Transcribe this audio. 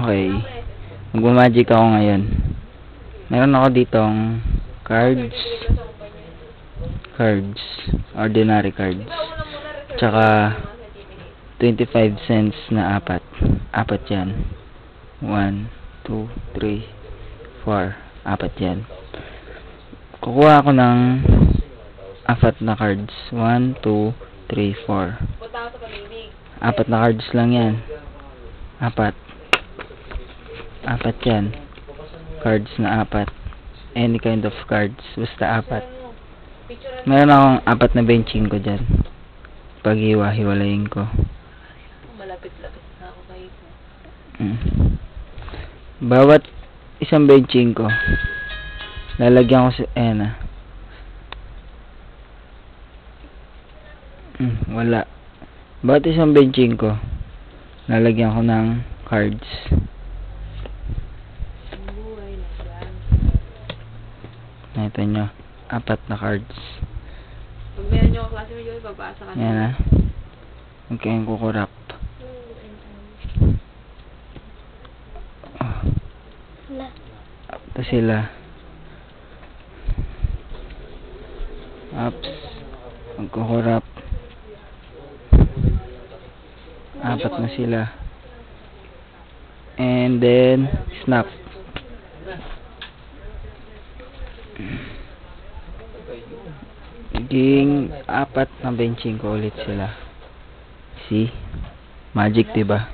Okay. Magmamagic ako ngayon. Meron ako ditong cards. Ordinary cards. Tsaka 25 cents na apat. Apat yan. 1, 2, 3, 4. Apat yan. Kukuha ako ng apat na cards. 1, 2, 3, 4. Apat na cards lang yan. Apat yan. Cards na apat. Any kind of cards. Basta apat. Meron akong apat na benching ko dyan. Paghiwa-hiwalayin ko. Malapit-lapit na ako kayo. Bawat isang benching ko, lalagyan ko sa wala. Bawat isang benching ko, lalagyan ko ng cards. Nakita nyo, apat na cards. Pag meron nyo klase mo yun, babasa ka na. Yan na. Huwag kayong kukurap. Ito sila. Ups. Magkukurap. Apat na sila. And then, snap. Naging apat na benching ko ulit sila. See? Magic, diba?